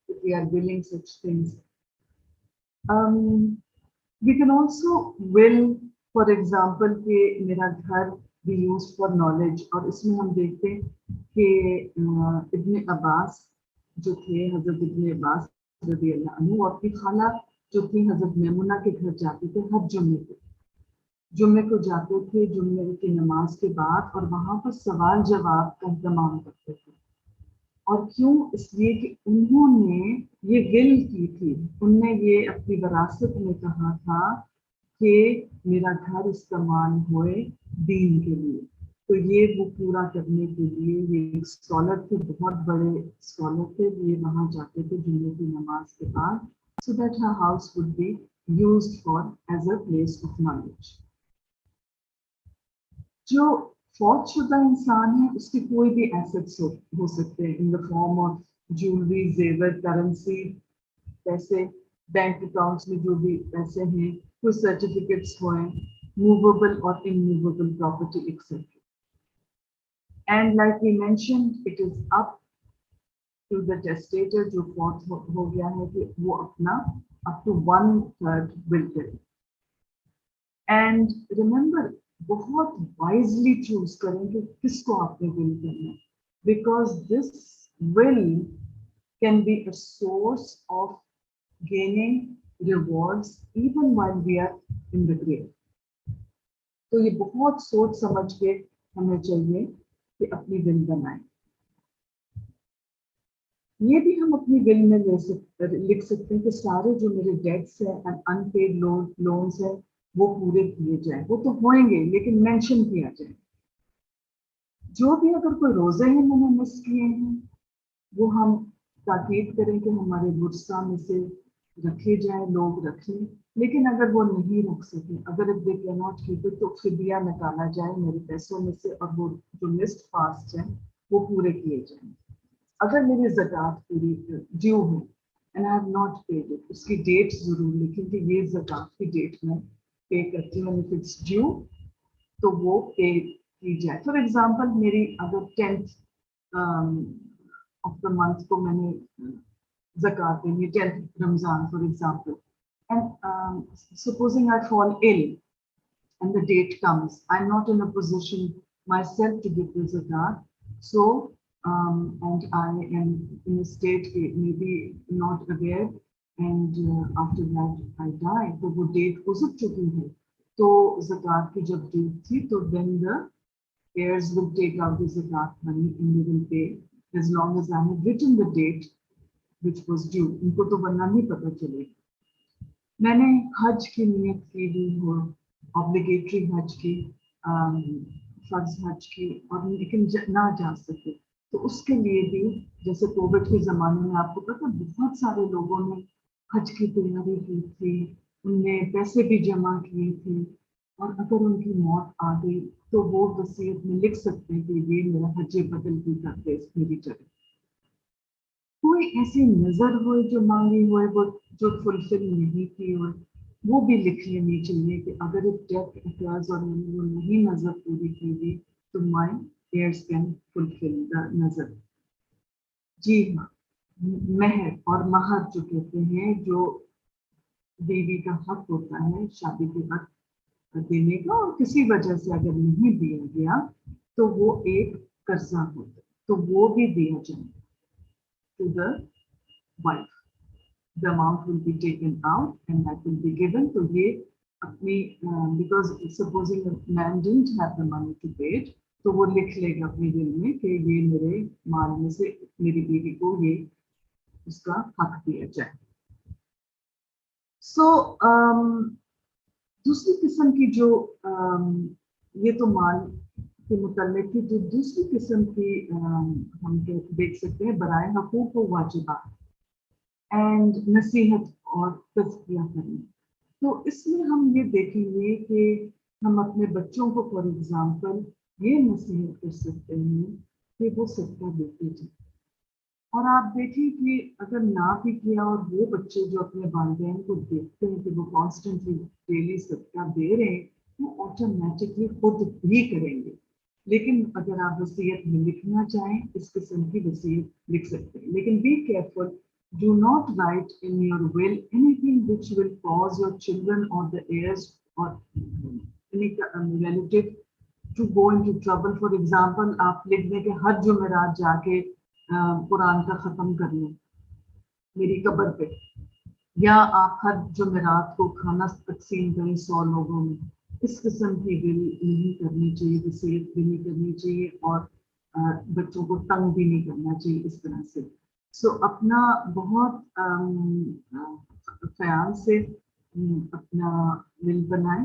If we are willing such things. We can also will, for example, कि मेरा घर be used for knowledge, और इसमें हम देखते हैं कि इब्न अब्बास जो थे, हजरत इब्न अब्बास रज़ी अल्लाह अन्हु, और की खाला जो थी हजरत मैमुना के घर जाते थे हर जुम्मे को जाते थे, जुम्मे की नमाज के बाद, और वहां पर सवाल जवाब का इंतजाम करते थे. और क्यों? इसलिए कि उन्होंने ये विल की थी, उनने ये अपनी विरासत में कहा था कि मेरा घर इस्तेमाल होए दीन के लिए. तो ये वो पूरा करने के लिए ये स्कॉलर थे, बहुत बड़े स्कॉलर थे. ये वहां जाते थे जुम्मे की नमाज के बाद, so that her house would be used for as a place of knowledge. जो फौत शुदा इंसान है उसके कोई भी एसेट्स हो सकते हैं in the form of jewellery, जेवर, करेंसी, पैसे, बैंक अकाउंट्स में जो भी पैसे हैं, कोई सर्टिफिकेट्स हुए, मूवेबल और immovable property etcetera. And like we mentioned, it is up to the testator जो फौत हो गया है कि वो अपना अप टू 1/3 विल करे. एंड रिमेंबर, बहुत वाइजली चूज करें कि किसको आपने विल करना है, because this will can be a source of gaining rewards even while we are in the grave. तो ये बहुत सोच समझ के हमें चाहिए कि अपनी विल बनाएं. ये भी हम अपनी विल में लिख सकते हैं कि सारे जो मेरे डेट्स हैं एंड अनपेड लोन्स हैं वो पूरे किए जाए. वो तो होंगे लेकिन मेंशन किया जाए. जो भी अगर कोई रोजे हैं मैंने मिस किए हैं, वो हम ताकीद करें कि हमारे गुस्सा में से रखे जाए, लोग रखें, लेकिन अगर वो नहीं रख सके, अगर if they can not keep it, तो फिदिया निकाला जाए मेरे पैसों में से और वो जो लिस्ट पास है वो पूरे किए जाए। अगर मेरी ज़कात पूरी ड्यू है and I have not paid it, उसकी डेट जरूर लिखें कि ये ज़कात की डेट में पे करती हूँ, इफ इट्स ड्यू तो वो पे की जाए। फॉर एग्जांपल मेरी अगर 10th ऑफ द मंथ को मैंने ज़कात देनी है, 10th Ramzan for example, and supposing I fall ill and the date comes, I'm not in a position myself to give the zakat, so and I am in a state maybe not aware, and after that I die, तो वो date गुजर चुकी है, तो zakat की जब date थी, तो then the heirs will take out the zakat money and they will pay as long as I have written the date which was due. उनको तो वरना नहीं पता चलेगा। मैंने हज की नियत की हुई हो, ऑब्लिगेटरी हज की, फर्ज हज की, और लेकिन ना जा सके, तो उसके लिए भी जैसे कोविड के ज़माने में आपको पता बहुत सारे लोगों ने हज की तैयारी की थी, उनने पैसे भी जमा किए थे, और अगर उनकी मौत आ गई तो वो वसीयत में लिख सकते हैं कि ये मेरा हज बदल भी कर दे मेरी जगह। कोई ऐसी नजर हो जो मांगी हुए वो जो फुलफिल नहीं की हो, वो भी लिख लेनी चाहिए कि अगर इफ डेथ अकर्स और मैंने वो नहीं नजर पूरी की हुई, तो my heirs can fulfil the नजर। जी हाँ, महर और महर जो कहते हैं, जो बीवी का हक होता है शादी के वक्त देने का, और किसी वजह से अगर नहीं दिया गया तो वो एक कर्जा होता है, तो वो भी दिया जाए to the wife. The amount will be taken out and that will be given to ये अपनी because supposing a man didn't have the money to pay it, तो वो लिख लेगा अपने दिल में कि ये मेरे माल में से मेरी बीवी को ये उसका हक दिया जाए। So दूसरी किस्म की जो ये तो माल के मुताल्लिक की जो दूसरी किस्म की हम देख सकते हैं बराए हकूक़ व वाजिबात एंड नसीहत और तज़किया करना। तो इसमें हम ये देखेंगे कि हम अपने बच्चों को फॉर एग्जांपल ये नसीहत कर सकते हैं कि वो सदका देते जाए, और आप देखिए कि अगर ना भी किया और वो बच्चे जो अपने वालिदैन को देखते हैं कि वो कॉन्स्टेंटली डेली सदका दे रहे हैं, वो ऑटोमेटिकली खुद भी करेंगे। लेकिन अगर आप वसीयत में लिखना चाहें, इस किस्म की वसीयत लिख सकते हैं, लेकिन be careful, do not write in your will anything which will cause your children और द heirs और any relative to go into trouble. For example आप लिख दें कि हर जुमेरात जाके कुरान का ख़त्म कर लें मेरी कब्र पे, या आप हर जुमेरात को खाना तकसीम करें 100 लोगों में। इस किस्म की विल नहीं करनी चाहिए, वसीयत भी नहीं करनी चाहिए, और बच्चों को तंग भी नहीं करना चाहिए इस तरह से। सो अपना बहुत ख्याल से अपना विल बनाएं,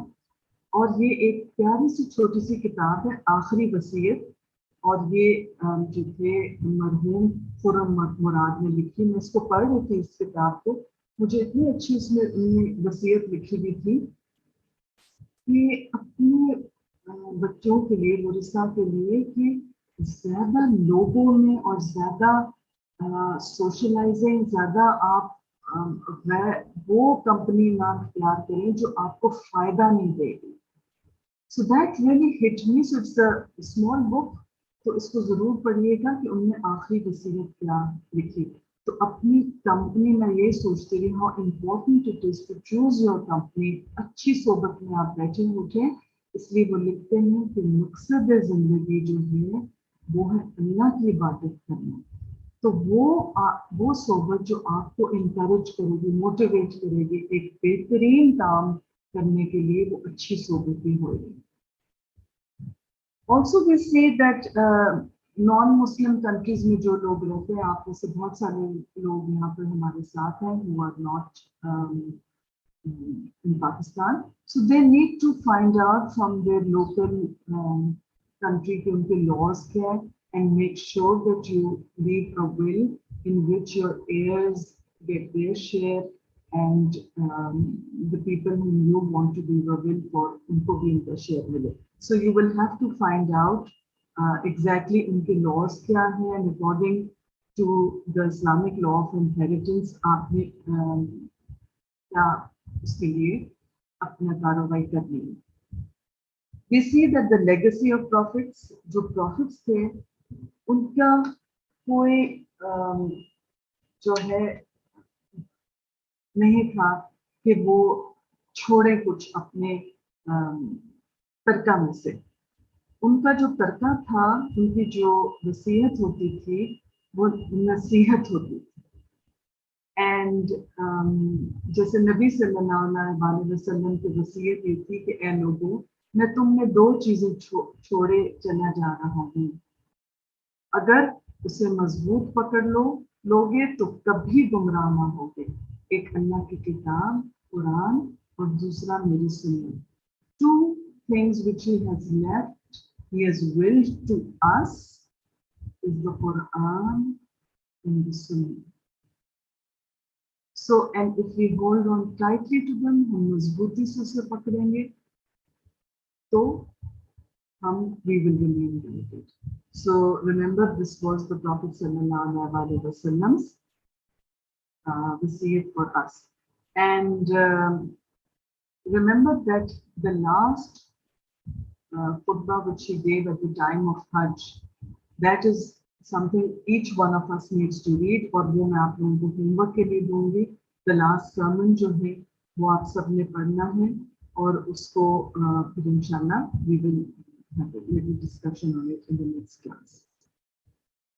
और ये एक प्यारी सी छोटी सी किताब है आखिरी वसीयत, और ये जो थे मरहूम खुरम मुराद ने लिखी। मैं इसको पढ़ रही थी इस किताब को, मुझे इतनी अच्छी इसमें उन्होंने वसीयत लिखी हुई थी कि अपने बच्चों के लिए, वरिसा के लिए, कि ज्यादा लोगों में और ज्यादा सोशलाइजिंग, ज्यादा आप वो कंपनी ना इख्तियार करें जो आपको फायदा नहीं देगी। So that really hit me. So it's a small book, तो इसको जरूर पढ़िएगा कि उन्होंने आखिरी वसीयत क्या लिखी। तो अपनी कंपनी में ये सोचते रहिए how important it is to choose your company. अच्छी सोबत में आप बैठे उठे, इसलिए वो लिखते हैं कि मकसद जिंदगी जो है वो है अल्लाह की इबादत करना। तो वो सोबत जो आपको इनकरेज करेगी, मोटिवेट करेगी एक बेहतरीन काम करने के लिए, वो अच्छी सोबत ही होगी। Also we say that non-Muslim countries में जो लोग रहते हैं, आप में से बहुत सारे लोग यहाँ पर हमारे साथ हैं who are not in Pakistan, so they need to find out from their local country कि उनके laws क्या है, and make sure that you leave a will in which your heirs get their share and the people whom you want to be a will for, unko bhi इनका share मिले. So you will have to find out exactly इनके laws क्या हैं, and according to the Islamic law of inheritance आपने क्या उसके लिए अपना कार्रवाई करनी है. We see that the legacy of prophets, जो prophets थे, उनका कोई जो है नहीं था कि वो छोड़े कुछ अपने तरका में से. उनका जो तरका था, उनकी जो वसीयत होती थी, वो नसीहत होती थी. एंड जैसे नबी सल्लल्लाहु अलैहि वसल्लम की वसीयत ये थी कि ए लोगों, मैं तुमने दो चीजें छोड़े चला जा रहा हूँ. अगर उसे मजबूत पकड़ लोगे तो कभी गुमराह ना होगे. एक अल्लाह की किताब कुरान और दूसरा मेरी सुन्नत. Two things which he has left, he has willed to us, is the Quran and the Sunnah. So, and if we hold on tightly to them, हम मजबूती से उसे पकड़ेंगे, तो we will remain united. So remember, this was the Prophet sallallahu alaihi wasallam's wasiyat for us. And remember that the last khutbah which he gave at the time of Hajj, that is something each one of us needs to read, और वो मैं आप लोगों को homework के लिए दूंगी. The last sermon जो है वो आप सबने पढ़ना है, और उसको फिर इंशाल्लाह we will have a little discussion on it in the next class.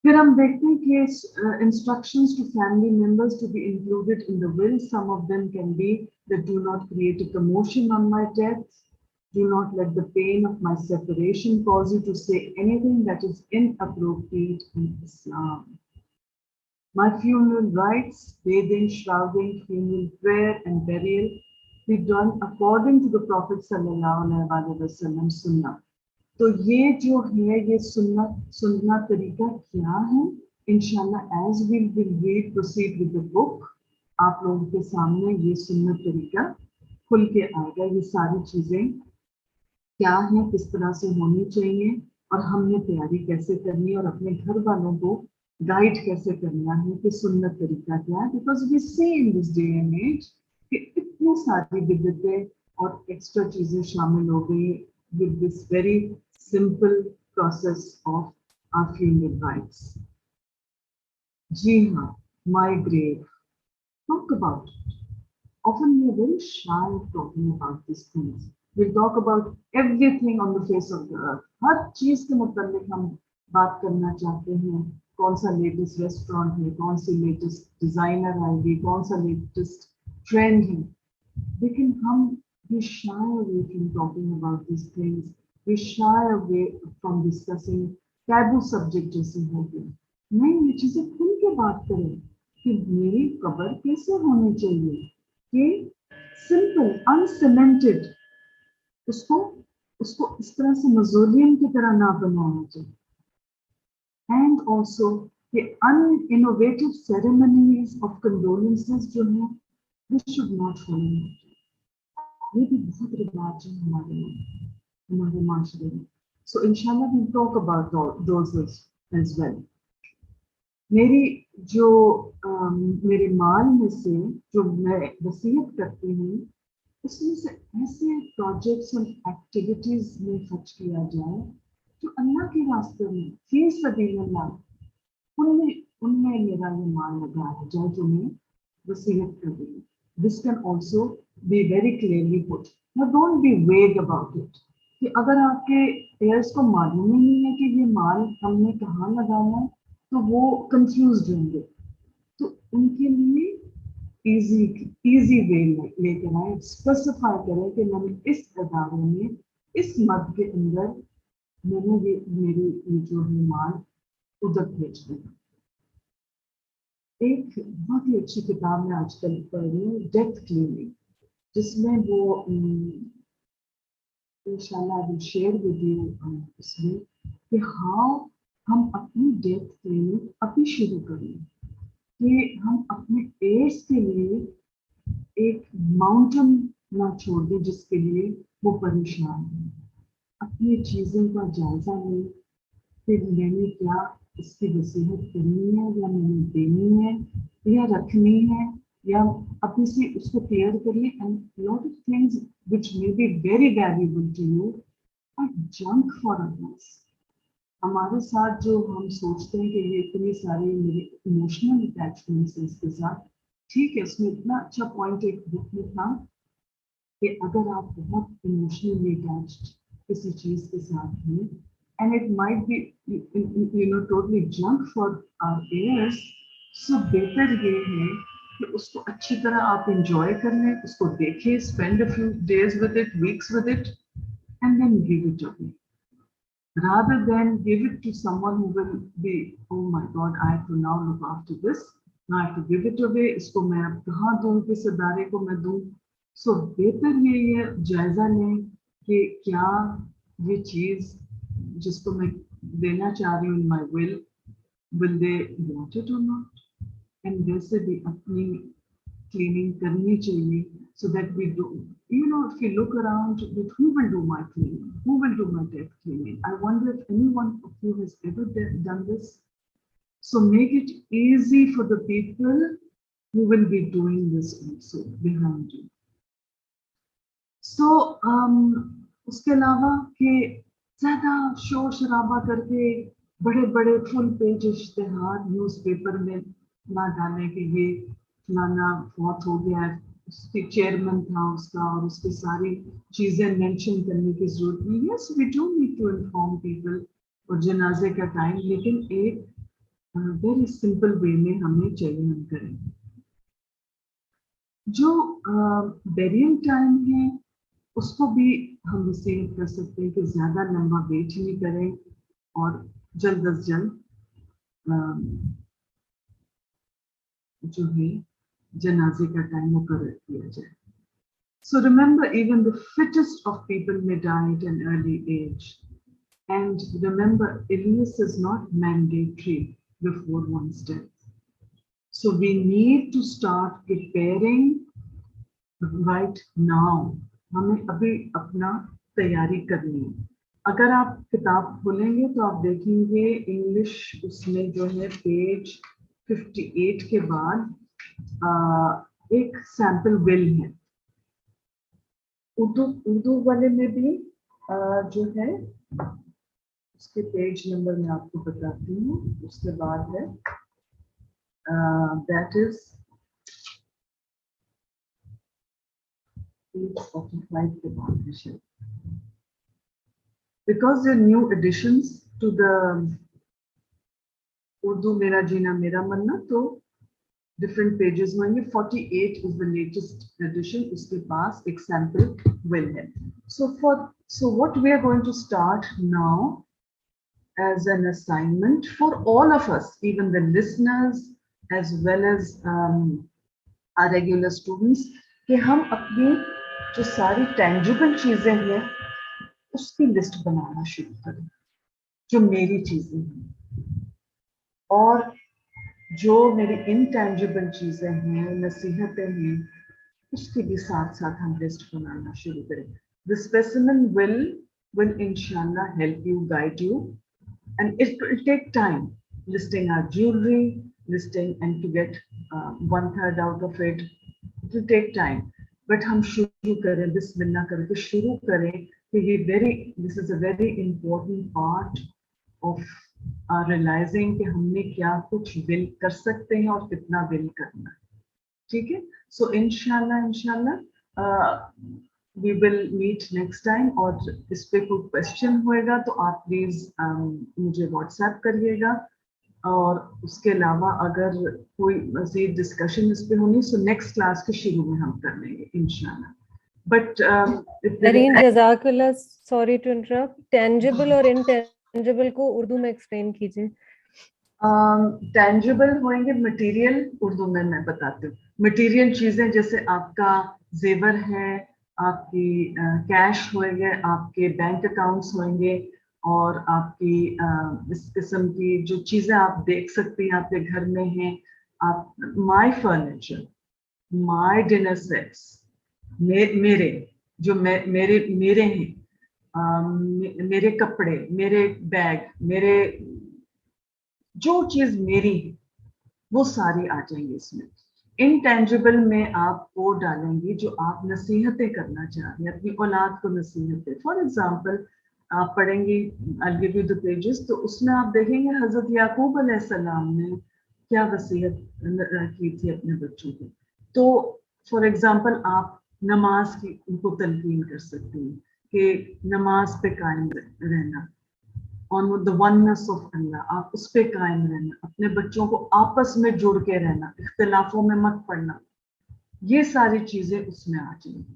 फिर हम देखते हैं कि instructions to family members to be included in the will. Some of them can be that do not create a commotion on my death. Do not let the pain of my separation cause you to say anything that is inappropriate in Islam. My funeral rites, bathing, shrouding, funeral prayer and burial be done according to the Prophet sallallahu alaihi wasallam sunnah. तो ये जो है ये सुनना तरीका क्या है, इंशाल्लाह as we will read proceed with the book, आप लोगों के सामने ये सुनना तरीका खुल के आएगा. ये सारी चीजें क्या है, किस तरह से होनी चाहिए, और हमने तैयारी कैसे करनी है, और अपने घर वालों को गाइड कैसे करना है कि सुन्नत तरीका क्या है. Because we see in this day and age कि इतनी सारी बिदअतें और एक्स्ट्रा चीजें शामिल हो गई with this very simple process of our funeral rites. Gina, my grave. Talk about it. Often we are very shy of talking about these things. We'll talk about everything on the face of the earth. हर चीज के मुताबिक हम बात करना चाहते हैं. कौन सा लेटेस्ट रेस्टोरेंट है, कौन सी लेटेस्ट डिजाइनर आएगी, कौन सा लेटेस्ट ट्रेंड है. लेकिन हम we shy away from talking about these things. We shy away from discussing taboo subject जैसे हो गए. नहीं, ये चीजें खुल के बात करें कि मेरी कब्र कैसे होनी चाहिए, कि simple, uncemented, उसको इस तरह से मज़ोलियम की तरह ना बनाना चाहिए. And also the uninnovative ceremonies of condolences जो हैं, we should not follow. ये भी बहुत रिवाज है हमारे माशरे में. So inshallah we'll talk about those as well. मेरी जो मेरे माल में से जो मैं वसीयत करती हूँ, उसमें से ऐसे प्रोजेक्ट्स और एक्टिविटीज में खर्च किया जाए जो अल्लाह के रास्ते में फी सबीलिल्लाह, उनमें मेरा ये माल लगाया जाए जो मैं वसीयत कर रही हूँ. This can also be very clearly put. Now don't be vague about it. कि अगर आपके heirs को मालूम ही नहीं है कि ये माल हमने कहाँ लगाना है, तो वो confused होंगे. तो उनके लिए easy way लेकर आए, specify करें कि मैंने इस इदारे में इस मद के अंदर मैंने मेरी जो है माल उधर भेज देना. एक बहुत ही अच्छी किताब मैं आजकल पढ़ रही हूँ, डेथ क्लीनिंग, जिसमें वो इंशाल्लाह I will share with you इसमें कि हाउ हम अपनी डेथ क्लीनिंग अभी शुरू करें, कि हम अपने एड्स के लिए एक माउंटेन ना छोड़ दे जिसके लिए वो परेशान है। अपनी चीज़ों का जायजा लें, फिर मैंने क्या इसकी वसीयत करनी है या मैंने देनी है या रखनी है या अपने से उसको क्लियर कर लें। And lot of things which may be very valuable to you are junk for others. हमारे साथ जो हम सोचते हैं कि ये इतनी सारी मेरे इमोशनल अटैचमेंट्स हैं इसके साथ, ठीक है, उसमें इतना अच्छा पॉइंट एक बुक में था कि अगर आप बहुत इमोशनली अटैच्ड किसी चीज के साथ हैं and it might be totally junk for our ears, so बेहतर ये है कि उसको अच्छी तरह आप enjoy कर लें, उसको देखें, spend a few days with it, weeks with it, and then give it away, rather than give it to someone who will be, oh my God, I have to now look after this, now I have to give it away, इसको मैं अब कहाँ दूँ, किस इदारे को मैं दूँ। So बेहतर ये जायजा लें कि क्या ये चीज़ जिसको मैं देना चाह रही हूँ in my will they want it or not, and वैसे भी अपनी cleaning करनी चाहिए, so that we do, if you look around, who will do my cleaning, who will do my desk cleaning. I wonder if anyone of you has ever done this. So make it easy for the people who will be doing this also behind you. So उसके अलावा कि ज़्यादा शोर शराबा करके बड़े बड़े full page इश्तिहार न्यूज़पेपर में ना डालें कि ये फलाना फौत हो गया है, उसके चेयरमैन था उसका और उसकी सारी चीज़ें मेंशन करने की जरूरत नहीं है। Yes, we do need to inform people और जनाजे का टाइम, लेकिन एक वेरी सिंपल वे में हमें चाहिए हम करें। जो बेरियल टाइम है उसको भी हम वसीयत कर सकते हैं कि ज़्यादा लंबा वेट नहीं करें और जल्द अज जल्द जो है जनाजे का टाइम मुकर्रर किया जाए। So remember, even the fittest of people may die at an early age. And remember, illness is not mandatory before one's death. So we need to start preparing right now. हमें अभी अपना तैयारी करनी है। अगर आप किताब खोलेंगे तो आप देखेंगे इंग्लिश उसमें जो है पेज 58 के बाद एक सैंपल विल है। उर्दू वाले में भी जो है उसके पेज नंबर मैं आपको बताती हूँ, उसके बाद है दैट इज page 45 के बाद है। Because the new additions to the Urdu मेरा जीना मेरा मरना, तो different pages होंगे। 48 is the latest edition, उसके पास एक sample will है। So what we are going to start now as an assignment for all of us, even the listeners as well as our regular students, कि हम अपनी जो सारी tangible चीजें हैं उसकी लिस्ट बनाना शुरू करें, जो मेरी चीजें हैं, और जो मेरी इनटैंजिबल चीजें हैं, नसीहतें हैं, उसकी भी साथ साथ हम लिस्ट बनाना शुरू करें। The specimen will inshallah help you, guide you, and it will take time listing our jewelry, listing, and to get 1/3 out of it. It will take time, but हम शुरू करें, बिस्मिल्लाह करके शुरू करें कि ये this is a very important part of realizing कि हमने क्या कुछ विल कर सकते हैं और कितना विल करना है। ठीक है, so इंशाल्लाह we will meet next time, और इस पे कोई क्वेश्चन होएगा तो आप प्लीज मुझे व्हाट्सएप करिएगा, और उसके अलावा अगर कोई मज़ीद डिस्कशन इस पे होनी तो नेक्स्ट क्लास के शुरू में हम कर लेंगे इंशाल्लाह। बट मेरीन, जज़ाकल्लाह, सॉरी टू इंटरप्ट, टेंजिबल और इनटेंजिबल को उर्दू में एक्सप्लेन कीजिए। टेंजिबल होंगे मटेरियल, उर्दू में मैं बताती हूँ। मटेरियल चीजें जैसे आपका जेवर है, आपकी कैश होंगे, आपके बैंक अकाउंट्स होंगे, और आपकी इस किस्म की जो चीजें आप देख सकती हैं आपके घर में हैं, आप my furniture, my dinner sets, मेरे जो मेरे हैं, मेरे कपड़े, मेरे बैग, मेरे जो चीज मेरी है वो सारी आ जाएंगी इसमें। इनटेंजिबल में आप वो डालेंगे जो आप नसीहतें करना चाह रहे हैं, अपनी औलाद को नसीहतें। फॉर एग्जाम्पल आप पढ़ेंगे I'll give you the pages, तो उसमें आप देखेंगे हजरत याकूब अलैहिस्सलाम ने क्या वसीयत की थी अपने बच्चों को। तो फॉर एग्जाम्पल आप नमाज की उनको तलकीन कर सकते हैं कि नमाज पे कायम रहना, on the oneness of Allah, आप उस पे कायम रहना, अपने बच्चों को आपस में जुड़ के रहना, इख्तिलाफों में मत पड़ना, ये सारी चीजें उसमें आ जाएंगी।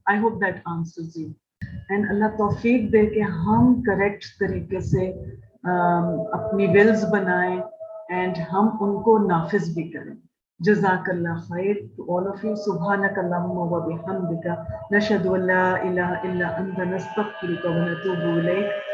I hope that answers you. And अल्लाह तौफीक दे के हम करेक्ट तरीके से अपनी विल्स बनाएं एंड हम उनको नाफिज भी करें। जज़ाकल्लाह खैर to all of you. सुब्हानकल्लाहुम्मा व बिहम्दिका नशहदु अल्ला इलाहा इल्ला अंता नस्तगफिरुका व नतूबु इलैक।